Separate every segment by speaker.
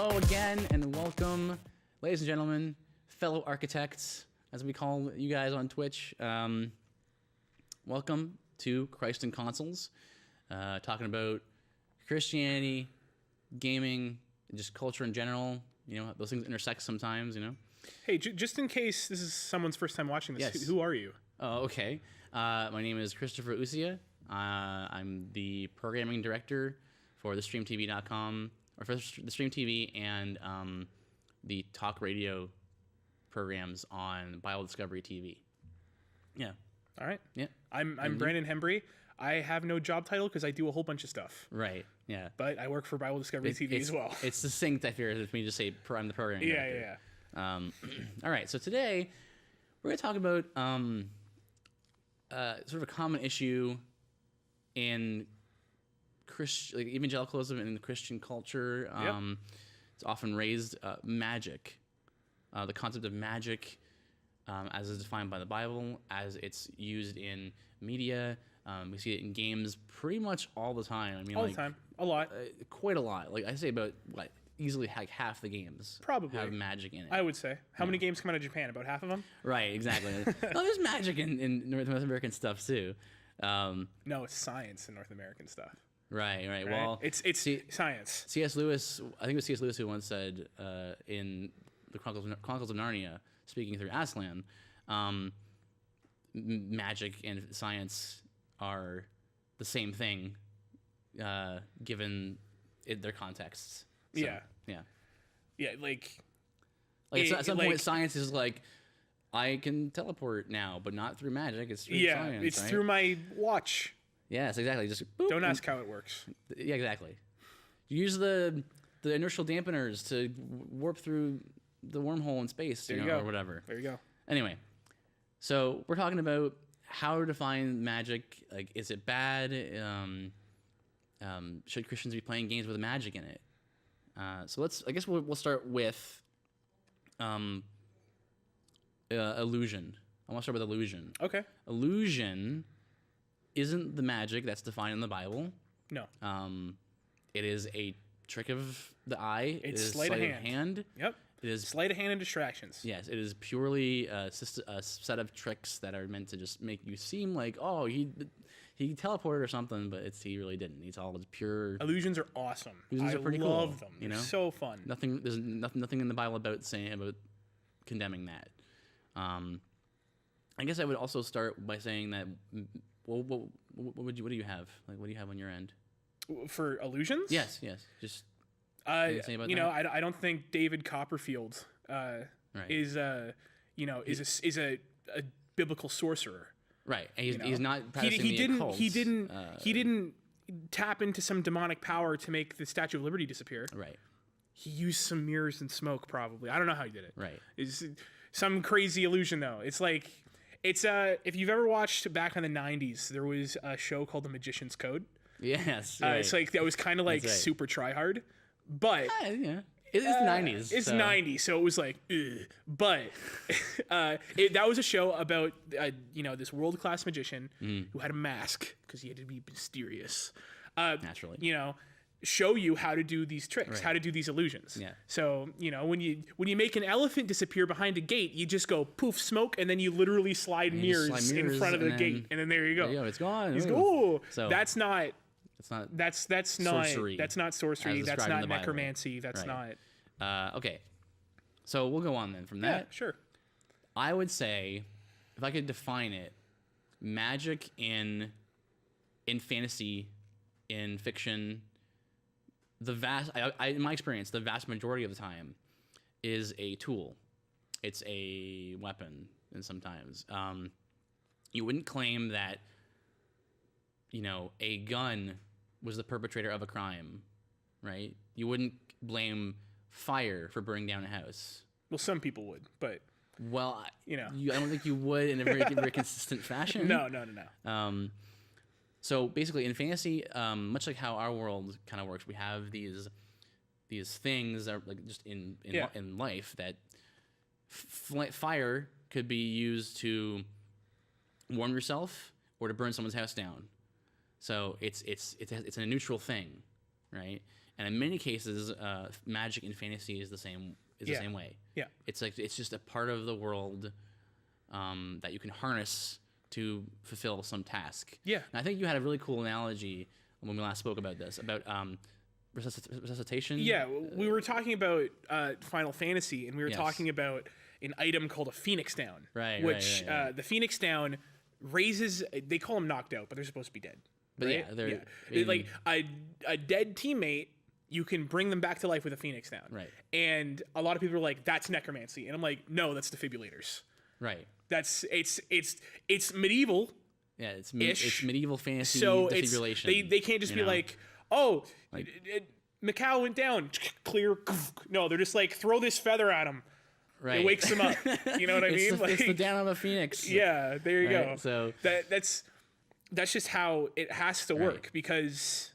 Speaker 1: Hello again, and welcome, ladies and gentlemen, fellow architects, as we call you guys on Twitch. Welcome to Christ and Consoles, talking about Christianity, gaming, and just culture in general. You know, those things intersect sometimes, you know.
Speaker 2: Hey, just in case this is someone's first time watching this,
Speaker 1: Yes.
Speaker 2: who are you?
Speaker 1: Oh, okay. My name is Christopher Usia. I'm the programming director for thestreamtv.com, or for the Stream TV and the talk radio programs on Bible Discovery TV. Yeah.
Speaker 2: All right.
Speaker 1: Yeah.
Speaker 2: I'm Brandon Hembree. I have no job title because I do a whole bunch of stuff.
Speaker 1: Right. Yeah.
Speaker 2: But I work for Bible Discovery TV as well.
Speaker 1: It's succinct, I fear, if me just say I'm the programming director.
Speaker 2: Yeah.
Speaker 1: All right. So today we're going to talk about sort of a common issue in like evangelicalism and in the Christian culture. It's often raised magic, the concept of magic as is defined by the Bible, as it's used in media. We see it in games pretty much all the time. I mean,
Speaker 2: All the time. A lot.
Speaker 1: Quite a lot. Like I say about easily like half the games
Speaker 2: Probably
Speaker 1: have magic in it.
Speaker 2: I would say. How many games come out of Japan? About half of them?
Speaker 1: Right, exactly. No, there's magic in North American stuff too.
Speaker 2: No, it's science in North American stuff.
Speaker 1: Right.
Speaker 2: Right?
Speaker 1: Well,
Speaker 2: It's science.
Speaker 1: C.S. Lewis, I think it was C.S. Lewis who once said in the Chronicles of Narnia, speaking through Aslan, magic and science are the same thing, given their contexts. So,
Speaker 2: Yeah.
Speaker 1: Like at some point, science is like, I can teleport now, but not through magic. It's through science.
Speaker 2: It's
Speaker 1: right?
Speaker 2: through my watch.
Speaker 1: Yes, exactly. Just boop,
Speaker 2: Don't ask how it works.
Speaker 1: Yeah, exactly. You use the inertial dampeners to warp through the wormhole in space,
Speaker 2: There you go.
Speaker 1: or whatever.
Speaker 2: There you go.
Speaker 1: Anyway, so we're talking about how to define magic. Like, is it bad? Should Christians be playing games with magic in it? So I guess we'll start with illusion. I want to start with illusion.
Speaker 2: Okay.
Speaker 1: Illusion isn't the magic that's defined in the Bible.
Speaker 2: No.
Speaker 1: It is a trick of the eye.
Speaker 2: It's
Speaker 1: it is
Speaker 2: sleight of hand. Yep.
Speaker 1: It is
Speaker 2: Sleight of hand and distractions.
Speaker 1: Yes, it is purely a set of tricks that are meant to just make you seem like, oh, he teleported or something, but he really didn't. It's all just pure.
Speaker 2: Illusions are awesome.
Speaker 1: Illusions are pretty cool.
Speaker 2: I love them.
Speaker 1: You know,
Speaker 2: They're so fun.
Speaker 1: There's nothing in the Bible about condemning that. I guess I would also start by saying that. Well, what do you have? Like, what do you have on your end?
Speaker 2: For illusions?
Speaker 1: Yes. Just
Speaker 2: I don't think David Copperfield is a biblical sorcerer.
Speaker 1: Right. And he's not practicing the occult.
Speaker 2: He didn't tap into some demonic power to make the Statue of Liberty disappear.
Speaker 1: Right.
Speaker 2: He used some mirrors and smoke, probably. I don't know how he did it.
Speaker 1: Right.
Speaker 2: It's some crazy illusion, though. It's like, if you've ever watched back in the 90s, there was a show called The Magician's Code.
Speaker 1: Yes. Right.
Speaker 2: It's like, that was kind of like super try-hard. But
Speaker 1: yeah. It's the 90s.
Speaker 2: It's 90s, so it was like, ugh. But that was a show about this world-class magician who had a mask because he had to be mysterious.
Speaker 1: Naturally,
Speaker 2: show you how to do these tricks, how to do these illusions.
Speaker 1: Yeah.
Speaker 2: So when you make an elephant disappear behind a gate, you just go poof smoke, and then you literally slide mirrors in front of the gate, and then there you go.
Speaker 1: It's gone.
Speaker 2: He's go.
Speaker 1: So
Speaker 2: that's not.
Speaker 1: That's
Speaker 2: not
Speaker 1: sorcery.
Speaker 2: That's not sorcery. That's not necromancy. That's not.
Speaker 1: Okay. So we'll go on then from that.
Speaker 2: Yeah, sure.
Speaker 1: I would say, if I could define it, magic in fantasy, in fiction, in my experience, the vast majority of the time is a tool. It's a weapon, and sometimes you wouldn't claim that a gun was the perpetrator of a crime, right? You wouldn't blame fire for burning down a house.
Speaker 2: Well, some people would, but
Speaker 1: I don't think you would in a very consistent fashion.
Speaker 2: No.
Speaker 1: So basically, in fantasy, much like how our world kind of works, we have these things that are like just in life that fire could be used to warm yourself or to burn someone's house down. So it's a neutral thing, right? And in many cases, magic and fantasy is the same way.
Speaker 2: Yeah.
Speaker 1: It's like it's just a part of the world that you can harness to fulfill some task.
Speaker 2: Yeah.
Speaker 1: And I think you had a really cool analogy when we last spoke about this, about resuscitation.
Speaker 2: Yeah, we were talking about Final Fantasy, and we were
Speaker 1: Yes.
Speaker 2: talking about an item called a Phoenix Down.
Speaker 1: Right,
Speaker 2: Which
Speaker 1: right.
Speaker 2: The Phoenix Down raises. They call them knocked out, but they're supposed to be dead.
Speaker 1: But
Speaker 2: right?
Speaker 1: they're
Speaker 2: Like a dead teammate. You can bring them back to life with a Phoenix Down.
Speaker 1: Right.
Speaker 2: And a lot of people are like, "That's necromancy," and I'm like, "No, that's defibrillators.
Speaker 1: right.
Speaker 2: That's it's medieval."
Speaker 1: Yeah, it's medieval fantasy
Speaker 2: So
Speaker 1: defibrillation.
Speaker 2: they can't just
Speaker 1: you
Speaker 2: be
Speaker 1: know?
Speaker 2: like, oh, Macau went down, clear. No, they're just like, throw this feather at him.
Speaker 1: right.
Speaker 2: It wakes him up. You know what I mean?
Speaker 1: It's the down of a phoenix.
Speaker 2: Yeah, there you
Speaker 1: Right,
Speaker 2: go.
Speaker 1: so-
Speaker 2: that's just how it has to work, because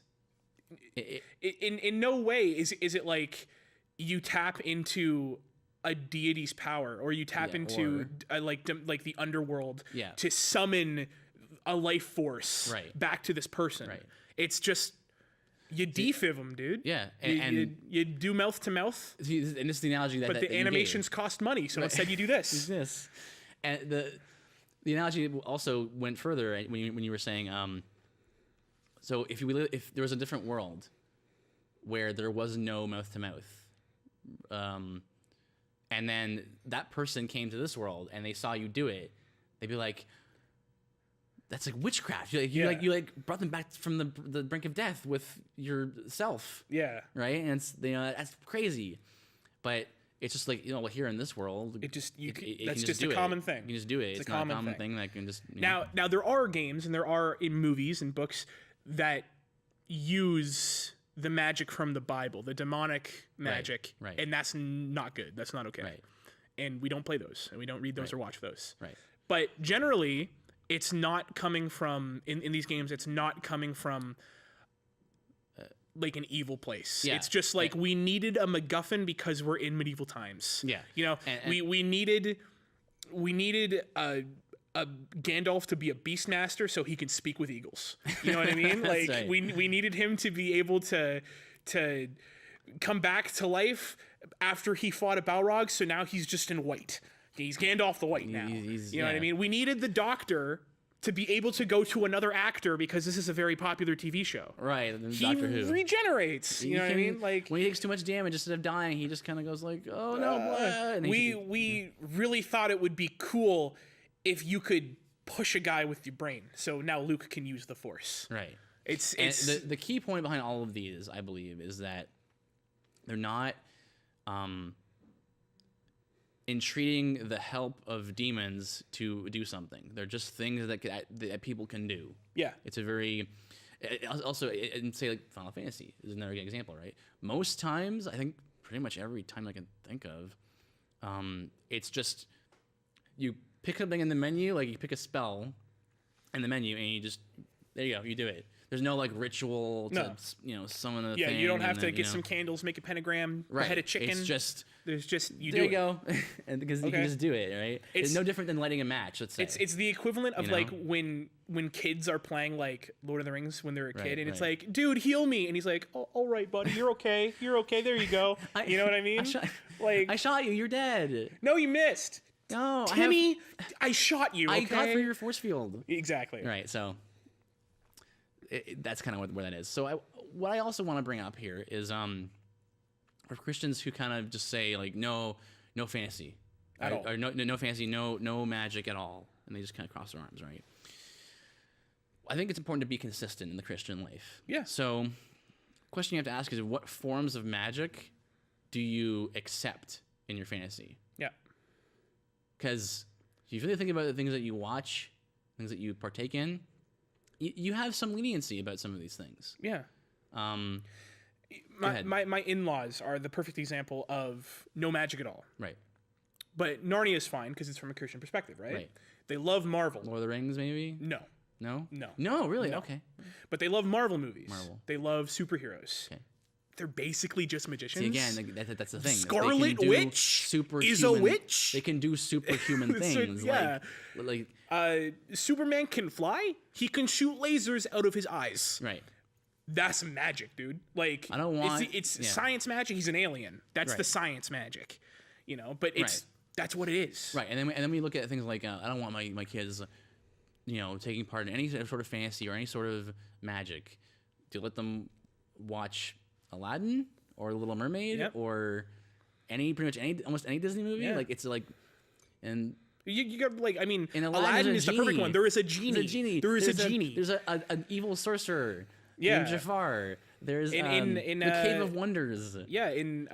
Speaker 2: in no way is it like you tap into a deity's power, or you tap into like the underworld
Speaker 1: Yeah.
Speaker 2: to summon a life force
Speaker 1: Right.
Speaker 2: back to this person.
Speaker 1: Right.
Speaker 2: It's just you defib them, dude.
Speaker 1: Yeah,
Speaker 2: you do mouth to mouth,
Speaker 1: and this is the analogy that
Speaker 2: but
Speaker 1: that
Speaker 2: the
Speaker 1: you gave.
Speaker 2: animations cost money, so instead you do this.
Speaker 1: This, and the analogy also went further when you were saying, so if there was a different world where there was no mouth to mouth, and then that person came to this world and they saw you do it, they'd be like, that's like witchcraft. You brought them back from the brink of death with yourself.
Speaker 2: Yeah.
Speaker 1: Right? And it's that's crazy. But it's just like, here in this world,
Speaker 2: It just
Speaker 1: it
Speaker 2: that's
Speaker 1: can
Speaker 2: just
Speaker 1: do
Speaker 2: a
Speaker 1: it.
Speaker 2: common thing.
Speaker 1: You can just do it. It's not a common thing that can just
Speaker 2: Now there are games, and there are in movies and books that use the magic from the Bible, the demonic magic,
Speaker 1: right.
Speaker 2: and that's not good. That's not okay.
Speaker 1: Right.
Speaker 2: And we don't play those, and we don't read those or watch those.
Speaker 1: Right.
Speaker 2: But generally, it's not coming from in these games. It's not coming from like an evil place.
Speaker 1: Yeah.
Speaker 2: It's just like we needed a MacGuffin because we're in medieval times.
Speaker 1: Yeah.
Speaker 2: We needed a Gandalf to be a beastmaster so he can speak with eagles. You know what I mean? Like
Speaker 1: right.
Speaker 2: we needed him to be able to come back to life after he fought a Balrog, so now he's just in white. He's Gandalf the White now. You know what I mean? We needed the Doctor to be able to go to another actor because this is a very popular TV show.
Speaker 1: Right.
Speaker 2: He
Speaker 1: Doctor Who.
Speaker 2: regenerates. You know what I mean? Like
Speaker 1: when he takes too much damage, instead of dying, he just kind of goes like, "Oh no!" Blah, and
Speaker 2: we really thought it would be cool if you could push a guy with your brain. So now Luke can use the Force.
Speaker 1: right.
Speaker 2: It's
Speaker 1: the key point behind all of these, I believe, is that they're not entreating the help of demons to do something. They're just things that people can do.
Speaker 2: yeah.
Speaker 1: It's a very also and say like Final Fantasy is another good example, right? Most times, I think pretty much every time I can think of, it's just you pick something in the menu, like you pick a spell in the menu, and you just there you go, you do it. There's no like ritual to summon the thing.
Speaker 2: You don't have
Speaker 1: and
Speaker 2: to
Speaker 1: then,
Speaker 2: get some candles, make a pentagram,
Speaker 1: right.
Speaker 2: a head of chicken.
Speaker 1: It's just
Speaker 2: There's just you
Speaker 1: there
Speaker 2: do
Speaker 1: you go, and because you can just do it, right? It's no different than lighting a match. Let's say
Speaker 2: It's the equivalent of
Speaker 1: You know?
Speaker 2: like when kids are playing like Lord of the Rings when they're a kid, and it's
Speaker 1: right.
Speaker 2: like, dude, heal me, and he's like, oh, all right, buddy, you're okay, you're okay. There you go. You know what I mean?
Speaker 1: I shot you. You're dead.
Speaker 2: No, you missed.
Speaker 1: No,
Speaker 2: Timmy, I shot you. Okay?
Speaker 1: I got through your force field.
Speaker 2: Exactly.
Speaker 1: Right. So that's kind of where that is. So what I also want to bring up here is for Christians who kind of just say like no fantasy
Speaker 2: At all.
Speaker 1: or no fantasy, no magic at all, and they just kind of cross their arms, right? I think it's important to be consistent in the Christian life.
Speaker 2: Yeah.
Speaker 1: So, question you have to ask is, what forms of magic do you accept in your fantasy?
Speaker 2: Yeah.
Speaker 1: Because if you really think about the things that you watch, things that you partake in, you have some leniency about some of these things.
Speaker 2: Yeah.
Speaker 1: Go ahead.
Speaker 2: My in-laws are the perfect example of no magic at all.
Speaker 1: Right.
Speaker 2: But Narnia is fine because it's from a Christian perspective, right?
Speaker 1: Right.
Speaker 2: They love Marvel.
Speaker 1: Lord of the Rings, maybe?
Speaker 2: No.
Speaker 1: No?
Speaker 2: No.
Speaker 1: No, really?
Speaker 2: No.
Speaker 1: Okay.
Speaker 2: But they love Marvel movies.
Speaker 1: Marvel.
Speaker 2: They love superheroes.
Speaker 1: Okay.
Speaker 2: They're basically just magicians.
Speaker 1: See, again, that's the thing.
Speaker 2: Scarlet
Speaker 1: They can do
Speaker 2: Witch
Speaker 1: superhuman,
Speaker 2: is a witch?
Speaker 1: They can do superhuman things.
Speaker 2: yeah.
Speaker 1: Like
Speaker 2: Superman can fly. He can shoot lasers out of his eyes.
Speaker 1: right.
Speaker 2: that's magic, dude. Like,
Speaker 1: I don't want
Speaker 2: it's science magic. He's an alien. That's the science magic, you know. But that's what it is.
Speaker 1: Right, and then we look at things like I don't want my kids, you know, taking part in any sort of fantasy or any sort of magic. To let them watch Aladdin or Little Mermaid or almost any Disney movie. Like it's like, and
Speaker 2: you got like, I mean,
Speaker 1: in
Speaker 2: Aladdin is the perfect one. There is a genie. There's a genie.
Speaker 1: There's an evil sorcerer named Jafar. There's in the Cave of Wonders.
Speaker 2: Yeah, in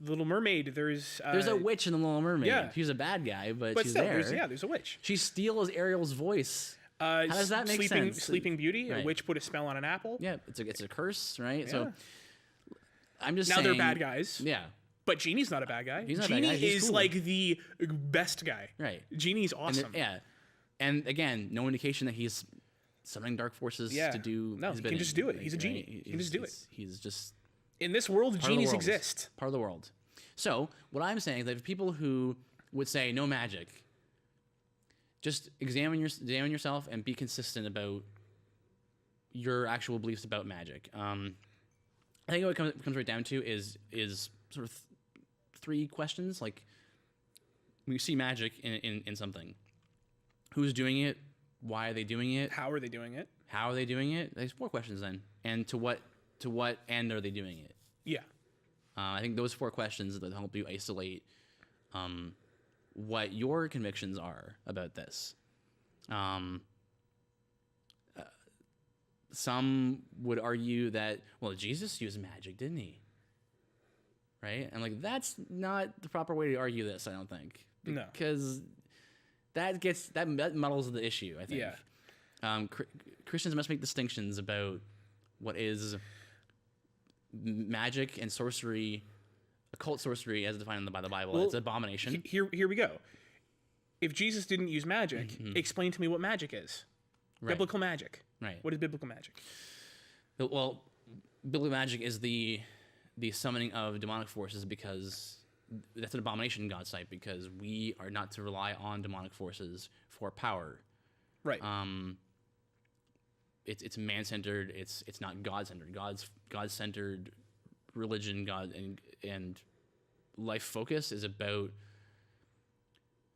Speaker 2: Little Mermaid, there's
Speaker 1: a witch in the Little Mermaid. Yeah. She's a bad guy, but she's
Speaker 2: still,
Speaker 1: there.
Speaker 2: There's a witch.
Speaker 1: She steals Ariel's voice. How does that make sense?
Speaker 2: Sleeping Beauty, a witch put a spell on an apple.
Speaker 1: Yeah, it's a curse, right? Yeah. So I'm just
Speaker 2: now
Speaker 1: saying,
Speaker 2: they're bad guys.
Speaker 1: Yeah.
Speaker 2: But Genie's not a bad guy.
Speaker 1: Genie
Speaker 2: is
Speaker 1: cool.
Speaker 2: like the best guy.
Speaker 1: Right.
Speaker 2: Genie's awesome.
Speaker 1: And again, no indication that he's summoning dark forces to do.
Speaker 2: No, he can just do it. He's a genie. He can just do it.
Speaker 1: He's just
Speaker 2: in this world. Genies exist.
Speaker 1: Part of the world. So what I'm saying is that if people who would say no magic, just examine yourself and be consistent about your actual beliefs about magic. I think what it comes right down to is sort of three questions. Like, when you see magic in something, who's doing it? Why are they doing it?
Speaker 2: How are they doing it?
Speaker 1: How are they doing it? There's 4 questions then. And to what end are they doing it?
Speaker 2: Yeah.
Speaker 1: I think those 4 questions that help you isolate what your convictions are about this. Some would argue that, well, Jesus used magic, didn't he? Right? And like, that's not the proper way to argue this, I don't think.
Speaker 2: No.
Speaker 1: Because that muddles the issue, I think. Yeah. Christians must make distinctions about what is magic and sorcery, occult sorcery as defined by the Bible. Well, it's an abomination.
Speaker 2: Here we go. If Jesus didn't use magic, explain to me what magic is. Right. Biblical magic.
Speaker 1: Right.
Speaker 2: What is biblical magic?
Speaker 1: Well, biblical magic is the summoning of demonic forces, because that's an abomination in God's sight, because we are not to rely on demonic forces for power.
Speaker 2: Right.
Speaker 1: It's man-centered. It's not God-centered. God-centered religion, God and life focus is about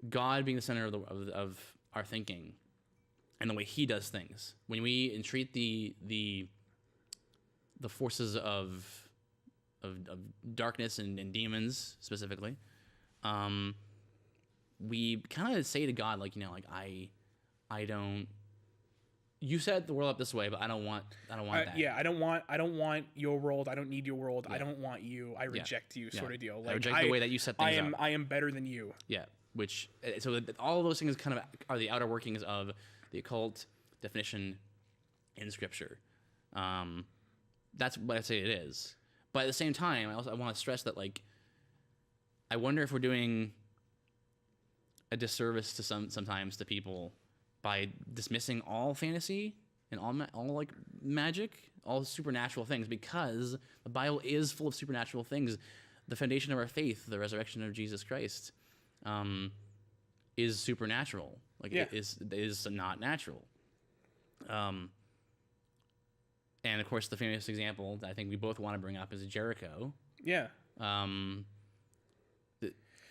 Speaker 1: God being the center of our thinking and the way He does things. When we entreat the forces of darkness and demons specifically, we kind of say to God, like, I don't. You set the world up this way, but I don't want that.
Speaker 2: Yeah, I don't want your world. I don't need your world. Yeah. I don't want you. I reject you, sort of deal. Like,
Speaker 1: I reject the way that you set things up.
Speaker 2: I am better than you.
Speaker 1: Yeah, so all of those things kind of are the outer workings of the occult definition in Scripture. That's what I say it is. But at the same time, I want to stress that, like, I wonder if we're doing a disservice to sometimes to people by dismissing all fantasy and all like magic, all supernatural things, because the Bible is full of supernatural things. The foundation of our faith, the resurrection of Jesus Christ, is supernatural. Like, it is not natural. And of course, the famous example that I think we both want to bring up is Jericho.
Speaker 2: Yeah.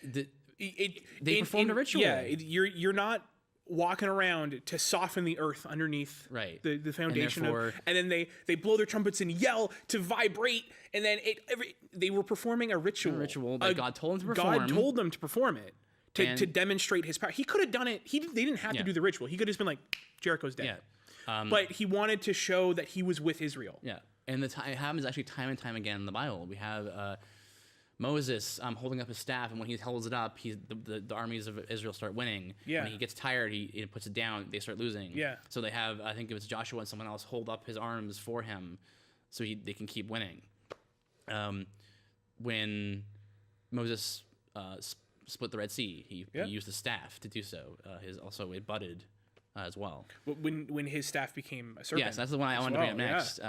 Speaker 1: They performed a ritual.
Speaker 2: Yeah, you're not walking around to soften the earth underneath the foundation, and then they blow their trumpets and yell to vibrate, and then they were performing a ritual
Speaker 1: that God told them to perform.
Speaker 2: God told them to perform it to demonstrate His power. He could have done it. They didn't have to do the ritual. He could have just been like, Jericho's dead. Yeah. But He wanted to show that He was with Israel.
Speaker 1: Yeah, and it happens actually time and time again in the Bible. We have Moses holding up his staff, and when he holds it up, the armies of Israel start winning. Yeah. When he gets tired, he puts it down. They start losing. Yeah. So they have, I think it was Joshua and someone else, hold up his arms for him, so they can keep winning. When Moses split the Red Sea, he used the staff to do so. It budded as well.
Speaker 2: When his staff became a serpent.
Speaker 1: Yes, that's the one I wanted to bring up next.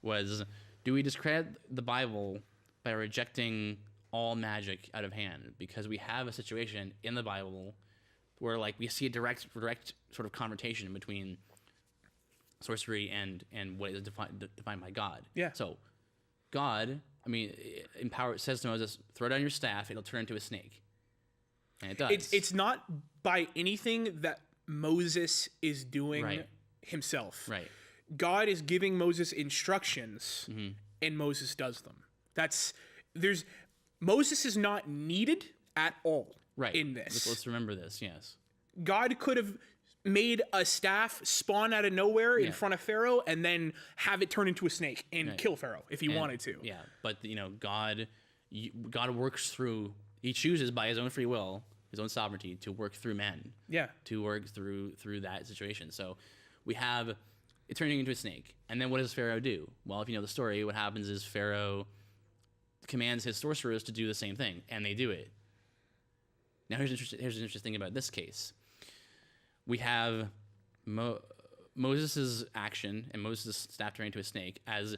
Speaker 1: Was, do we discredit the Bible by rejecting all magic out of hand? Because we have a situation in the Bible where, like, we see a direct sort of confrontation between sorcery and what is defined by God.
Speaker 2: Yeah.
Speaker 1: So God, I mean, in power, it says to Moses, throw down your staff, it'll turn into a snake. And it does.
Speaker 2: It's not by anything that Moses is doing
Speaker 1: Right.
Speaker 2: himself.
Speaker 1: Right.
Speaker 2: God is giving Moses instructions, and Moses does them. Moses is not needed at all
Speaker 1: Right.
Speaker 2: in this.
Speaker 1: Let's remember this, yes.
Speaker 2: God could have made a staff spawn out of nowhere in front of Pharaoh and then have it turn into a snake and kill Pharaoh if he wanted to.
Speaker 1: Yeah, but God works through. He chooses by his own free will, his own sovereignty, to work through men.
Speaker 2: Yeah.
Speaker 1: To work through that situation. So we have it turning into a snake, and then what does Pharaoh do? Well, if you know the story, what happens is Pharaoh commands his sorcerers to do the same thing, and they do it. Now here's an interesting thing about this case. We have Moses' action and Moses' staff turning into a snake as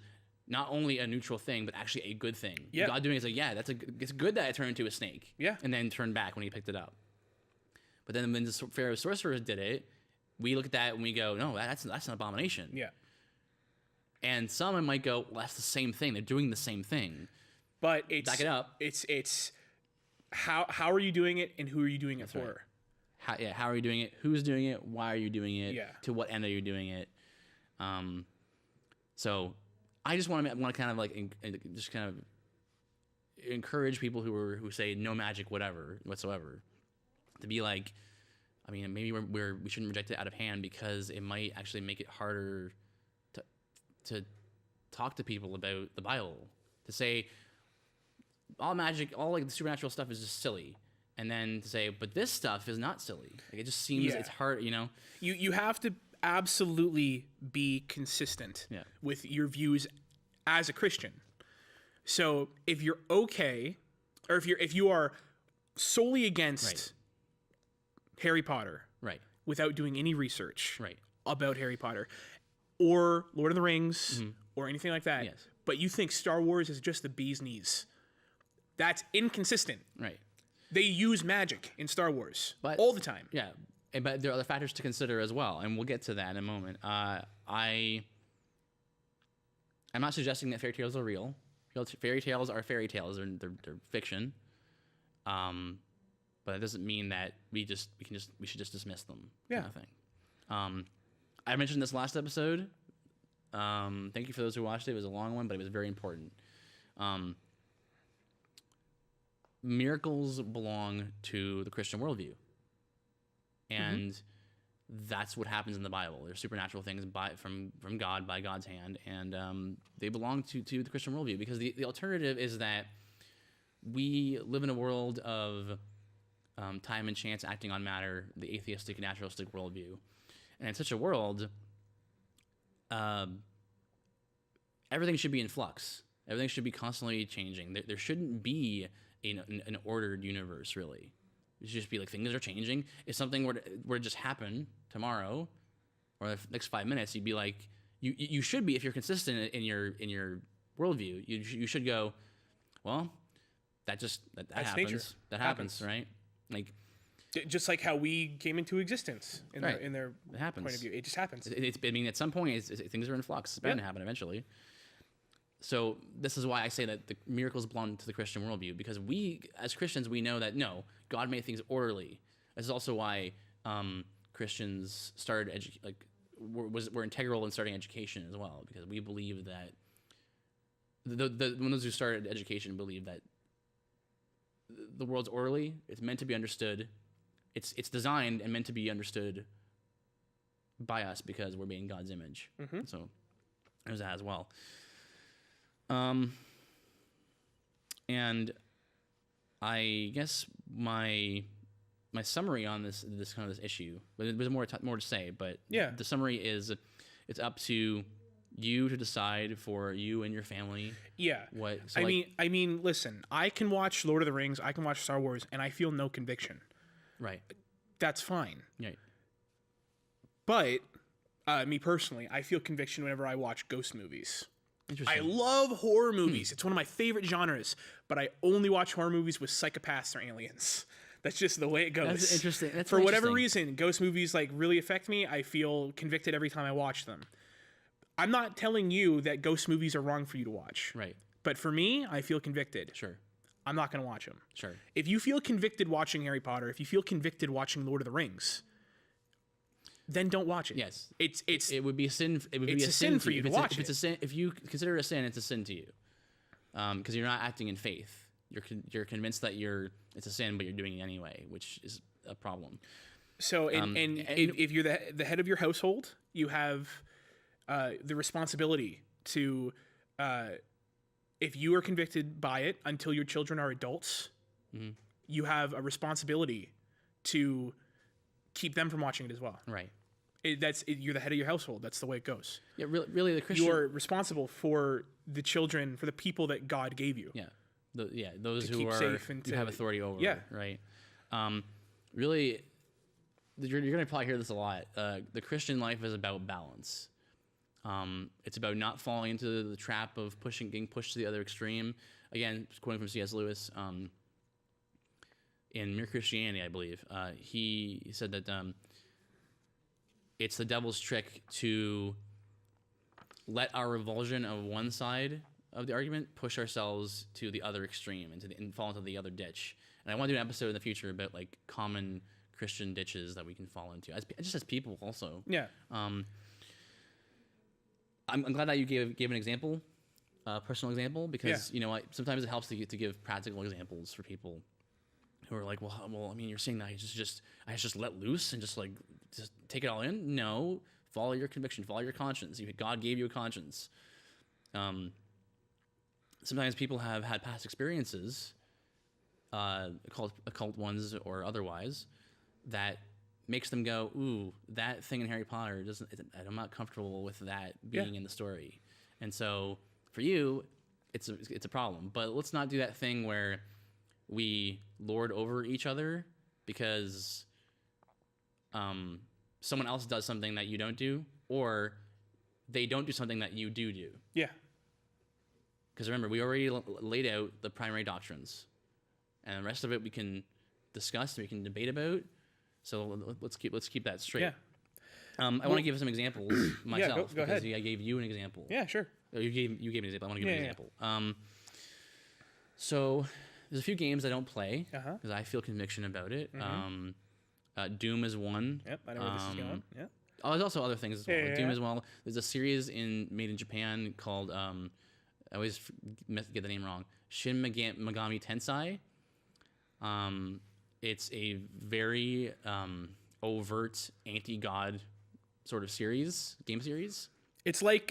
Speaker 1: not only a neutral thing, but actually a good thing.
Speaker 2: Yeah.
Speaker 1: God doing it is like, yeah, it's good that it turned into a snake.
Speaker 2: Yeah.
Speaker 1: And then turned back when he picked it up. But then when the Pharaoh's sorcerers did it, we look at that and we go, no, that's an abomination.
Speaker 2: Yeah.
Speaker 1: And some might go, well, that's the same thing. They're doing the same thing.
Speaker 2: But it's
Speaker 1: back it up.
Speaker 2: It's how are you doing it and who are you doing it for?
Speaker 1: Right. How are you doing it? Who's doing it? Why are you doing it?
Speaker 2: Yeah.
Speaker 1: To what end are you doing it? So I just want to kind of like just kind of encourage people who say no magic whatsoever to be like, I mean, maybe we shouldn't reject it out of hand because it might actually make it harder to talk to people about the Bible, to say all magic, all like the supernatural stuff is just silly. And then to say, but this stuff is not silly. Like it just seems it's hard,
Speaker 2: You have to absolutely be consistent with your views as a Christian. So if you're okay, or if you are solely against Harry Potter, without doing any research about Harry Potter, or Lord of the Rings, or anything like that, but you think Star Wars is just the bee's knees, that's inconsistent.
Speaker 1: Right.
Speaker 2: They use magic in Star Wars all the time.
Speaker 1: Yeah, but there are other factors to consider as well, and we'll get to that in a moment. I'm not suggesting that fairy tales are real. Fairy tales are fairy tales; they're fiction. But it doesn't mean that we should just dismiss them.
Speaker 2: Yeah.
Speaker 1: Kind of thing. I mentioned this last episode. Thank you for those who watched it. It was a long one, but it was very important. Miracles belong to the Christian worldview. And that's what happens in the Bible. They're supernatural things from God, by God's hand, and they belong to the Christian worldview, because the alternative is that we live in a world of time and chance acting on matter, the atheistic, naturalistic worldview. And in such a world, everything should be in flux. Everything should be constantly changing. There shouldn't be an ordered universe, really. It should just be like things are changing. If something were to just happen tomorrow or the next 5 minutes, you'd be like, you should be, if you're consistent in your worldview, you should go, well, that happens.
Speaker 2: Nature.
Speaker 1: That happens, right? Like,
Speaker 2: just like how we came into existence in their
Speaker 1: it happens.
Speaker 2: point of view. It just happens.
Speaker 1: I mean, at some point, things are in flux. It's bound to happen eventually. So this is why I say that the miracles belong to the Christian worldview, because we, as Christians, we know that, no, God made things orderly. This is also why Christians started were integral in starting education as well, because we believe that when those who started education believe that the world's orderly. It's meant to be understood. It's designed and meant to be understood by us because we're made in God's image. So there's that as well. And I guess my summary on this issue, but there's more to say, but the summary is it's up to you to decide for you and your family. I mean, listen, I can watch Lord of the Rings, I can watch Star Wars, and I feel no conviction. Right. That's fine. Right. But me personally, I feel conviction whenever I watch ghost movies. I love horror movies. It's one of my favorite genres, but I only watch horror movies with psychopaths or aliens. That's just the way it goes. That's interesting. For whatever reason, ghost movies like really affect me. I feel convicted every time I watch them.
Speaker 2: I'm not telling you that ghost movies are wrong for you to watch.
Speaker 1: Right.
Speaker 2: But for me, I feel convicted.
Speaker 1: Sure.
Speaker 2: I'm not going to watch them.
Speaker 1: Sure.
Speaker 2: If you feel convicted watching Harry Potter, if you feel convicted watching Lord of the Rings, then don't watch it.
Speaker 1: Yes.
Speaker 2: It
Speaker 1: would be a sin. It would be
Speaker 2: a sin for you to watch it.
Speaker 1: If it's a sin, if you consider it a sin, it's a sin to you. Because you're not acting in faith. You're convinced that it's a sin, but you're doing it anyway, which is a problem.
Speaker 2: So, if you're the head of your household, you have the responsibility to, if you are convicted by it until your children are adults, you have a responsibility to keep them from watching it as well.
Speaker 1: Right.
Speaker 2: You're the head of your household. That's the way it goes.
Speaker 1: Yeah, really, the Christian.
Speaker 2: You're responsible for the children, for the people that God gave you.
Speaker 1: Yeah. Those who
Speaker 2: keep
Speaker 1: are
Speaker 2: safe and
Speaker 1: you have authority over.
Speaker 2: Yeah.
Speaker 1: Right. Really, you're going to probably hear this a lot. The Christian life is about balance. It's about not falling into the trap of getting pushed to the other extreme. Again, quoting from C.S. Lewis, in Mere Christianity, I believe, he said that it's the devil's trick to let our revulsion of one side of the argument push ourselves to the other extreme and fall into the other ditch. And I want to do an episode in the future about like common Christian ditches that we can fall into, just as people also.
Speaker 2: Yeah.
Speaker 1: I'm glad that you gave an example, a personal example, because you know what, sometimes it helps to give practical examples for people who are like, well, I mean, you're saying that I just let loose and just take it all in? No, follow your conviction, follow your conscience. God gave you a conscience. Sometimes people have had past experiences, occult ones or otherwise, that makes them go, ooh, that thing in Harry Potter I'm not comfortable with that being in the story. And so for you, it's a problem. But let's not do that thing where we lord over each other because someone else does something that you don't do, or they don't do something that you do.
Speaker 2: Yeah.
Speaker 1: Because remember, we already laid out the primary doctrines, and the rest of it we can discuss, we can debate about. So let's keep that straight.
Speaker 2: Yeah.
Speaker 1: I want to give some examples myself.
Speaker 2: Go ahead.
Speaker 1: I gave you an example.
Speaker 2: Yeah, sure.
Speaker 1: You gave me an example. I want to give you an example. So there's a few games I don't play because I feel conviction about it. Doom is one.
Speaker 2: Yep, I know where this is going. Yeah.
Speaker 1: Oh, there's also other things as well.
Speaker 2: Yeah.
Speaker 1: Doom as well. There's a series made in Japan called I always get the name wrong. Shin Megami Tensei. It's a very overt anti-god sort of game series. It's like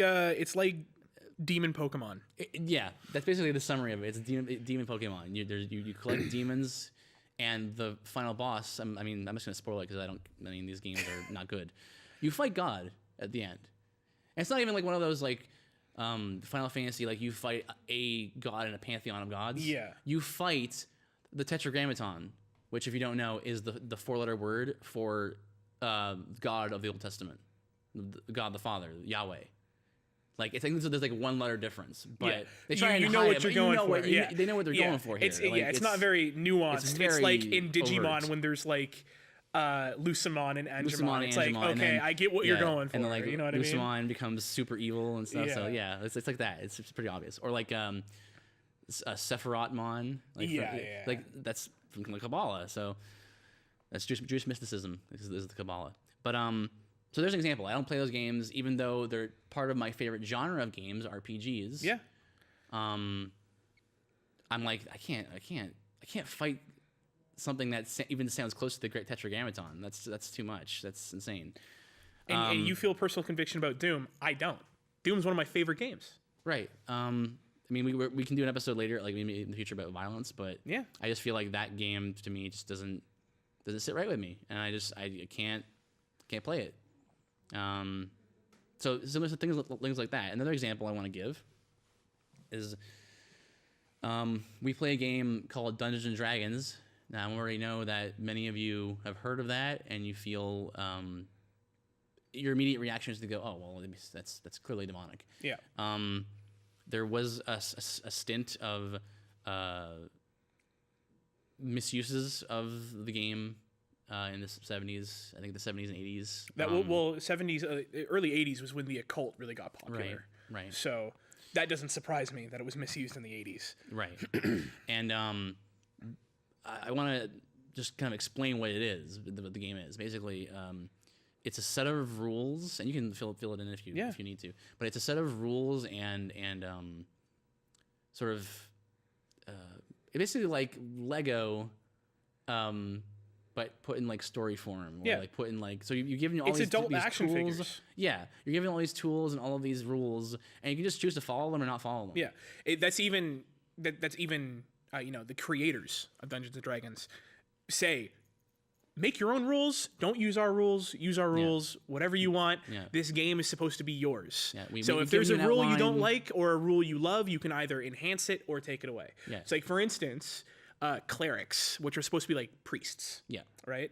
Speaker 2: demon Pokemon.
Speaker 1: Yeah, that's basically the summary of it. It's demon Pokemon. You collect demons, and the final boss. I'm just gonna spoil it because these games are not good. You fight God at the end. And it's not even like one of those like Final Fantasy, like you fight a god in a pantheon of gods.
Speaker 2: Yeah.
Speaker 1: You fight the Tetragrammaton, which, if you don't know, is the 4-letter word for God of the Old Testament, God the Father, Yahweh. Like, I think there's like 1-letter difference, but they try and
Speaker 2: know
Speaker 1: hide
Speaker 2: what
Speaker 1: it,
Speaker 2: you're going for.
Speaker 1: They know what they're going for here.
Speaker 2: It's not very nuanced. It's like in Digimon
Speaker 1: overt.
Speaker 2: when there's like Lucemon and Angemon.
Speaker 1: Lucemon
Speaker 2: it's
Speaker 1: and
Speaker 2: like,
Speaker 1: Angemon,
Speaker 2: okay,
Speaker 1: then,
Speaker 2: I get what you're going for.
Speaker 1: And then, like,
Speaker 2: you know what I mean?
Speaker 1: Lucemon becomes super evil and stuff.
Speaker 2: Yeah.
Speaker 1: So yeah, it's like that. It's pretty obvious. Or like Sephirothmon. Like that's from the Kabbalah. So that's Jewish mysticism. This is the Kabbalah. But so there's an example. I don't play those games, even though they're part of my favorite genre of games, RPGs.
Speaker 2: Yeah.
Speaker 1: I'm like, I can't fight something that even sounds close to the Great Tetragrammaton. That's too much. That's insane.
Speaker 2: And you feel personal conviction about Doom. I don't. Doom's one of my favorite games.
Speaker 1: Right. We can do an episode later, like maybe in the future, about violence. But
Speaker 2: yeah,
Speaker 1: I just feel like that game to me just doesn't sit right with me, and I can't play it. So similar to things like that. Another example I want to give is we play a game called Dungeons and Dragons. Now, I already know that many of you have heard of that, and you feel your immediate reaction is to go, "Oh, well, that's clearly demonic."
Speaker 2: Yeah.
Speaker 1: There was a stint of misuses of the game in the 70s. I think the 70s and 80s.
Speaker 2: That 70s, early 80s was when the occult really got popular.
Speaker 1: Right.
Speaker 2: So that doesn't surprise me that it was misused in the 80s.
Speaker 1: Right. And I want to just kind of explain what it is, what the game is. Basically, it's a set of rules, and you can fill it in if you need to. But it's a set of rules and sort of basically like Lego, but put in like story form. Or like put in like, so you're giving all these
Speaker 2: action
Speaker 1: tools.
Speaker 2: Figures.
Speaker 1: Yeah, you're giving all these tools and all of these rules, and you can just choose to follow them or not follow them.
Speaker 2: Yeah, that's even the creators of Dungeons and Dragons say, make your own rules. Don't use our rules. Use our rules. Whatever you want. Yeah. This game is supposed to be yours. Yeah, so if there's a rule you don't like or a rule you love, you can either enhance it or take it away. Yeah. So like for instance, clerics, which are supposed to be like priests. Yeah. Right.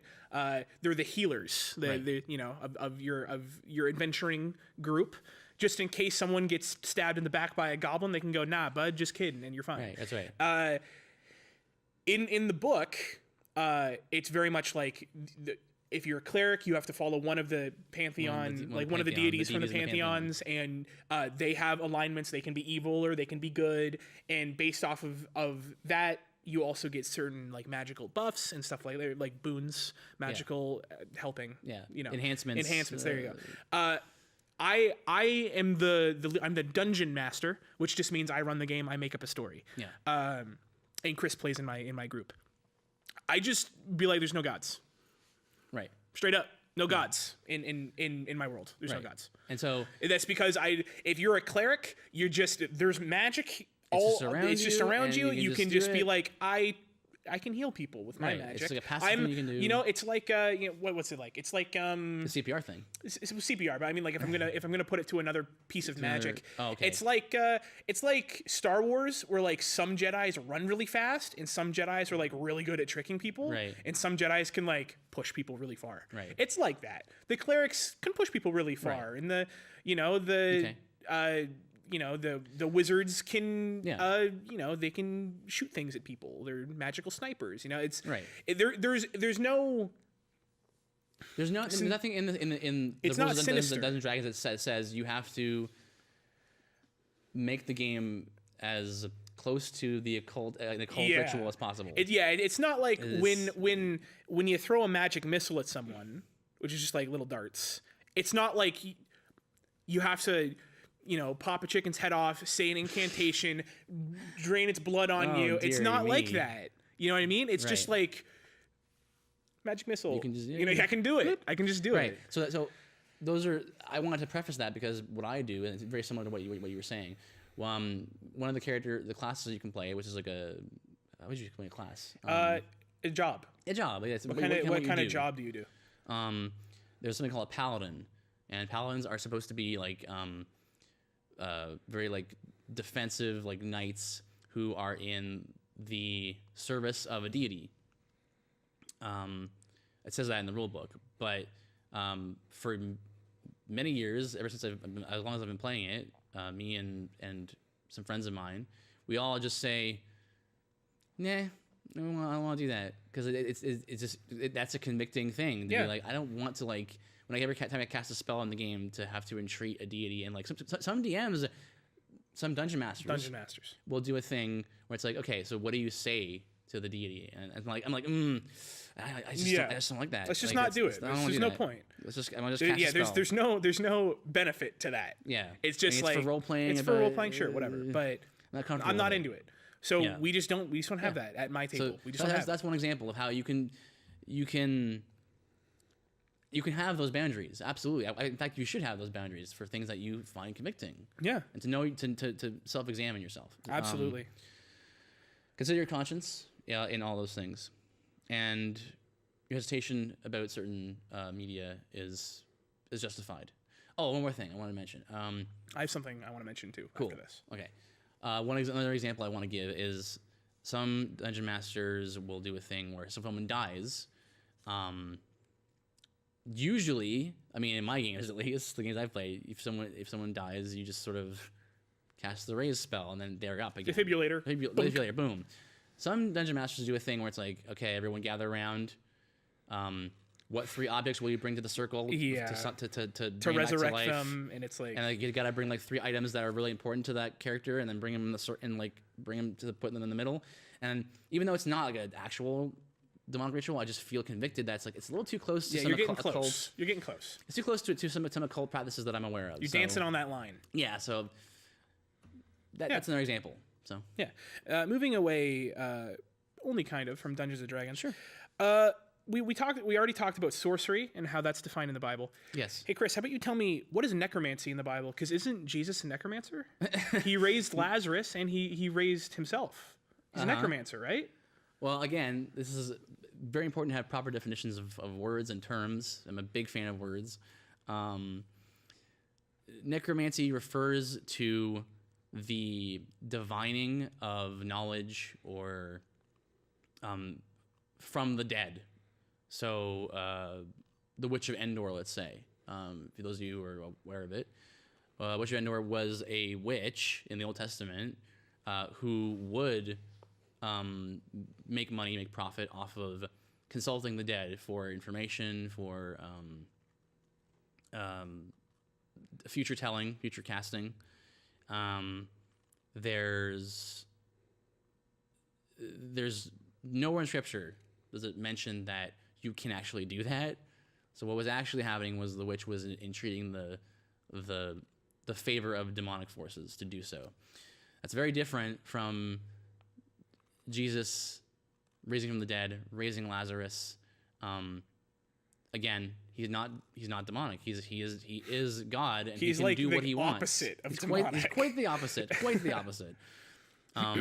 Speaker 2: They're the healers. Of your adventuring group. Just in case someone gets stabbed in the back by a goblin, they can go, nah, bud, just kidding, and you're fine.
Speaker 1: Right. That's right.
Speaker 2: In the book. It's very much like if you're a cleric, you have to follow one of the pantheon, one of the deities from the pantheons, and they have alignments. They can be evil or they can be good, and based off of that, you also get certain like magical buffs and stuff like boons, magical helping. Yeah, enhancements. There you go. I am I'm the dungeon master, which just means I run the game. I make up a story. Yeah. And Chris plays in my group. I just be like, there's no gods. Right. Straight up, no gods in my world. There's no gods.
Speaker 1: And so
Speaker 2: that's because if you're a cleric, there's magic. It's just around you. You can just be like, I can heal people with my magic.
Speaker 1: It's like a passive thing you can do.
Speaker 2: It's like what's it like? It's like
Speaker 1: the CPR thing.
Speaker 2: It's CPR, but I mean, like if I'm gonna put it to another piece of magic,
Speaker 1: okay.
Speaker 2: It's like Star Wars, where like some Jedis run really fast and some Jedis are like really good at tricking people, right? And some Jedis can like push people really far, right? It's like that. The clerics can push people really far, and the wizards can, they can shoot things at people. They're magical snipers. It's right. There's
Speaker 1: nothing in the
Speaker 2: it's
Speaker 1: rules
Speaker 2: not
Speaker 1: of
Speaker 2: sinister.
Speaker 1: Dungeons and Dragons that says you have to make the game as close to the occult ritual as possible.
Speaker 2: It's not like when you throw a magic missile at someone, which is just like little darts. It's not like you have to, pop a chicken's head off, say an incantation, drain its blood on you. It's not like that. You know what I mean? It's just like magic missile. You can just, I can do it. I can just do it.
Speaker 1: So those are. I wanted to preface that because what I do, and it's very similar to what you were saying. One of the classes you can play, which is like how would you play a class?
Speaker 2: A job.
Speaker 1: A job. Yeah,
Speaker 2: what kind of job do you do?
Speaker 1: There's something called a paladin, and paladins are supposed to be like very like defensive, like knights who are in the service of a deity. It says that in the rule book, but for many years, ever since as long as I've been playing it, me and some friends of mine, we all just say, nah, I don't want to do that, because it's just that's a convicting thing to be like, I don't want to, like, when every time I cast a spell in the game, to have to entreat a deity. And like some DMs, some dungeon masters will do a thing where it's like, okay, so what do you say to the deity? And I'm like, I just don't like that.
Speaker 2: Let's just not do it. There's no point.
Speaker 1: Let's just cast a spell.
Speaker 2: There's no benefit to that. Yeah, it's just like
Speaker 1: for role playing.
Speaker 2: It's for role playing, sure, whatever. But I'm not into it. So we just don't have that at my table.
Speaker 1: So that's one example of how you can have those boundaries. Absolutely. In fact, you should have those boundaries for things that you find convicting. Yeah. And to know to self-examine yourself.
Speaker 2: Absolutely.
Speaker 1: Consider your conscience, in all those things. And your hesitation about certain media is justified. Oh, one more thing I want to mention.
Speaker 2: I have something I want to mention too after this.
Speaker 1: Okay. Another example I want to give is some dungeon masters will do a thing where if someone dies, usually, I mean, in my games at least, the games I've played, if someone dies, you just sort of cast the raise spell and then they're up again.
Speaker 2: Defibrillator.
Speaker 1: Defibrillator, boom. Some dungeon masters do a thing where it's like, okay, everyone gather around. What 3 objects will you bring to the circle to bring
Speaker 2: resurrect
Speaker 1: back to life?
Speaker 2: them? And it's like,
Speaker 1: and like, you gotta bring like 3 items that are really important to that character, and then bring them in bring them to put them in the middle. And even though it's not like an actual demonic ritual, I just feel convicted that it's a little too close to some
Speaker 2: you're getting
Speaker 1: occult.
Speaker 2: close. You're getting close.
Speaker 1: It's too close to some occult practices that I'm aware of.
Speaker 2: You're dancing on that line.
Speaker 1: Yeah, so that's another example. So
Speaker 2: moving away, only kind of from Dungeons and Dragons.
Speaker 1: Sure.
Speaker 2: We already talked about sorcery and how that's defined in the Bible.
Speaker 1: Yes.
Speaker 2: Hey Chris, how about you tell me, what is necromancy in the Bible? Because isn't Jesus a necromancer? He raised Lazarus and he raised himself. He's a necromancer, right?
Speaker 1: Well, again, this is very important to have proper definitions of words and terms. I'm a big fan of words. Necromancy refers to the divining of knowledge or from the dead. So the Witch of Endor, let's say, for those of you who are aware of it, Witch of Endor was a witch in the Old Testament who would make money, make profit off of consulting the dead for information, for future telling, future casting. There's nowhere in Scripture does it mention that you can actually do that. So what was actually happening was the witch was entreating the favor of demonic forces to do so. That's very different from Jesus raising from the dead, raising Lazarus. Again, he's not demonic. He is God, and he can
Speaker 2: like
Speaker 1: do what he wants.
Speaker 2: Opposite of
Speaker 1: he's
Speaker 2: demonic.
Speaker 1: quite the opposite. Quite the opposite. But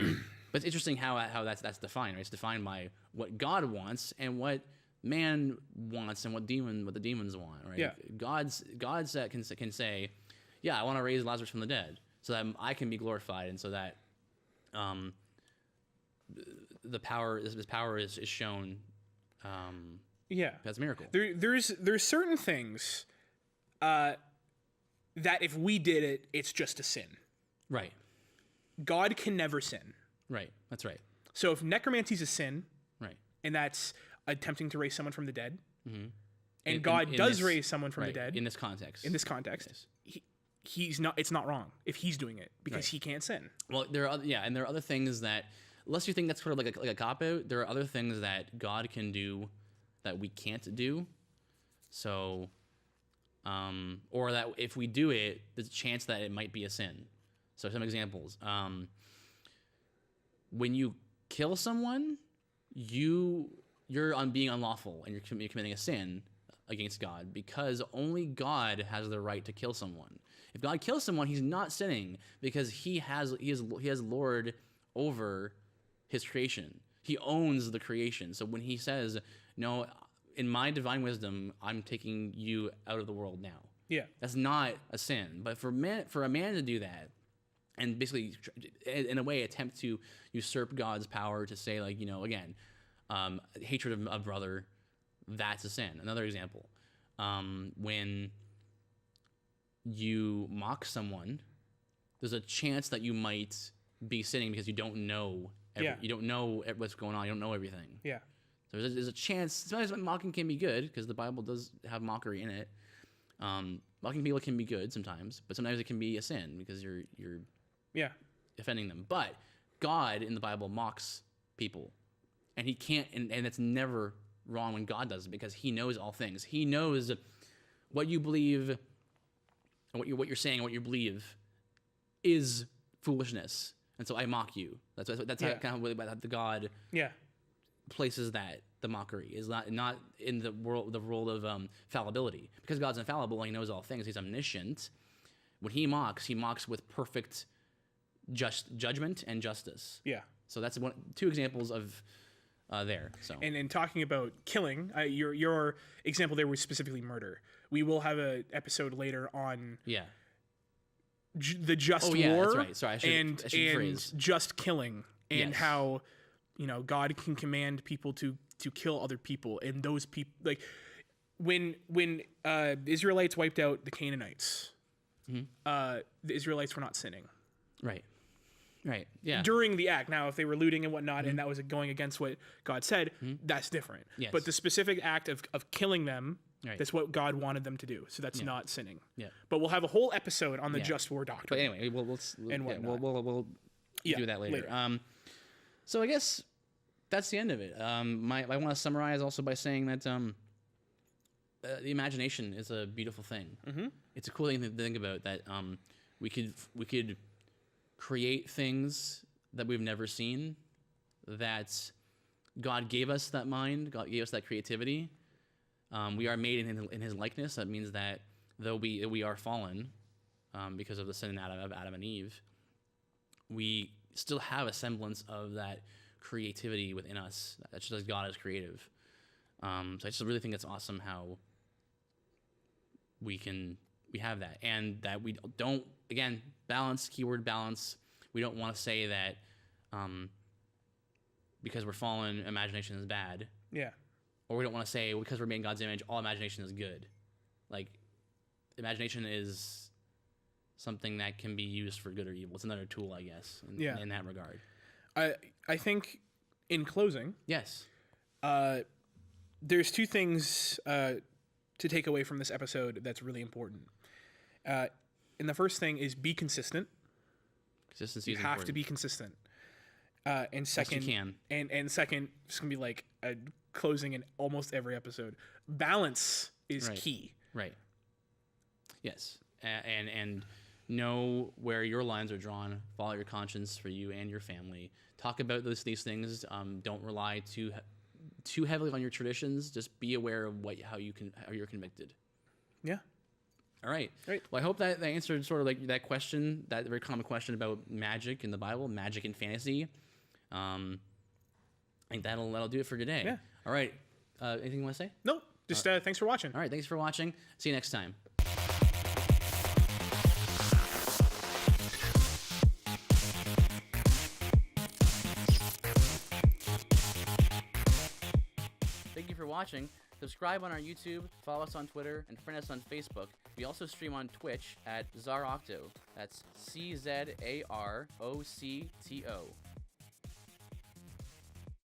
Speaker 1: it's interesting how that's defined. Right? It's defined by what God wants and what man wants and what the demons want. Right?
Speaker 2: Yeah.
Speaker 1: God can say, yeah, I want to raise Lazarus from the dead so that I can be glorified, and so that this power is shown. That's a miracle.
Speaker 2: There's certain things that if we did it, it's just a sin.
Speaker 1: Right.
Speaker 2: God can never sin.
Speaker 1: Right. That's right.
Speaker 2: So if necromancy's a sin,
Speaker 1: right,
Speaker 2: and that's attempting to raise someone from the dead, and
Speaker 1: God
Speaker 2: does raise someone from the dead
Speaker 1: in this context.
Speaker 2: Yes. He's not. It's not wrong if he's doing it because he can't sin.
Speaker 1: Well, there are other things that, unless you think that's sort of like a cop out, there are other things that God can do that we can't do. So, or that if we do it, there's a chance that it might be a sin. So some examples. When you kill someone, you're being unlawful and you're committing a sin against God, because only God has the right to kill someone. If God kills someone, he's not sinning because he has lord over his creation. He owns the creation. So when he says, "No, in my divine wisdom, I'm taking you out of the world now," that's not a sin. But for a man to do that, and basically, in a way, attempt to usurp God's power to say, like, again, hatred of brother, that's a sin. Another example, when you mock someone, there's a chance that you might be sinning because you don't know. You don't know what's going on. You don't know everything.
Speaker 2: Yeah.
Speaker 1: So there's a chance. Sometimes mocking can be good because the Bible does have mockery in it. Mocking people can be good sometimes, but sometimes it can be a sin because you're offending them. But God in the Bible mocks people, and he can't, and it's never wrong when God does it because he knows all things. He knows what you believe and what you're saying, what you believe is foolishness, and so I mock you. That's how kind of the God places that the mockery is not in the world of fallibility, because God's infallible and he knows all things. He's omniscient. When he mocks with perfect just judgment and justice. Yeah. So that's two examples of there. So
Speaker 2: and talking about killing, your example there was specifically murder. We will have an episode later on. Yeah. The just war. That's right. Sorry, I should phrase. Just killing, and how God can command people to kill other people, and those people, like when the Israelites wiped out the Canaanites, the Israelites were not sinning.
Speaker 1: Right. Right. Yeah.
Speaker 2: during the act. Now, if they were looting and whatnot, and that was going against what God said, that's different.
Speaker 1: Yes.
Speaker 2: But the specific act of killing them,
Speaker 1: Right.
Speaker 2: that's what God wanted them to do. So that's not sinning.
Speaker 1: Yeah.
Speaker 2: But we'll have a whole episode on the just war doctrine.
Speaker 1: But anyway, we'll
Speaker 2: whatnot.
Speaker 1: do that later. So I guess that's the end of it. I want to summarize also by saying that the imagination is a beautiful thing. Mm-hmm. It's a cool thing to think about, that we could create things that we've never seen, that God gave us that mind, God gave us that creativity. We are made in his likeness. That means that though we are fallen because of the sin of Adam and Eve, we still have a semblance of that creativity within us. That's just as God is creative. So I just really think it's awesome how we have that, and that we don't, again, balance, keyword balance. We don't want to say that because we're fallen, imagination is bad.
Speaker 2: Yeah.
Speaker 1: Or we don't want to say because we're made in God's image, all imagination is good. Like, imagination is something that can be used for good or evil. It's another tool, I guess, in that regard.
Speaker 2: I think, in closing,
Speaker 1: yes,
Speaker 2: there's two things to take away from this episode that's really important. And the first thing is be consistent.
Speaker 1: Consistency
Speaker 2: you
Speaker 1: is
Speaker 2: have
Speaker 1: important.
Speaker 2: to be consistent. And second,
Speaker 1: Best you can.
Speaker 2: And second, it's gonna be like a closing in almost every episode. Balance is key.
Speaker 1: Right. Yes, and know where your lines are drawn. Follow your conscience for you and your family. Talk about these things. Don't rely too heavily on your traditions. Just be aware of how you're convicted.
Speaker 2: Yeah.
Speaker 1: All right.
Speaker 2: Great.
Speaker 1: Well, I hope that answered sort of like that question, that very common question about magic in the Bible, magic and fantasy. I think that'll do it for today.
Speaker 2: Yeah.
Speaker 1: All right. Anything you want to say?
Speaker 2: No. Just thanks for watching.
Speaker 1: All right. Thanks for watching. See you next time. Thank you for watching. Subscribe on our YouTube, follow us on Twitter, and friend us on Facebook. We also stream on Twitch at Zarocto. That's CZAROCTO.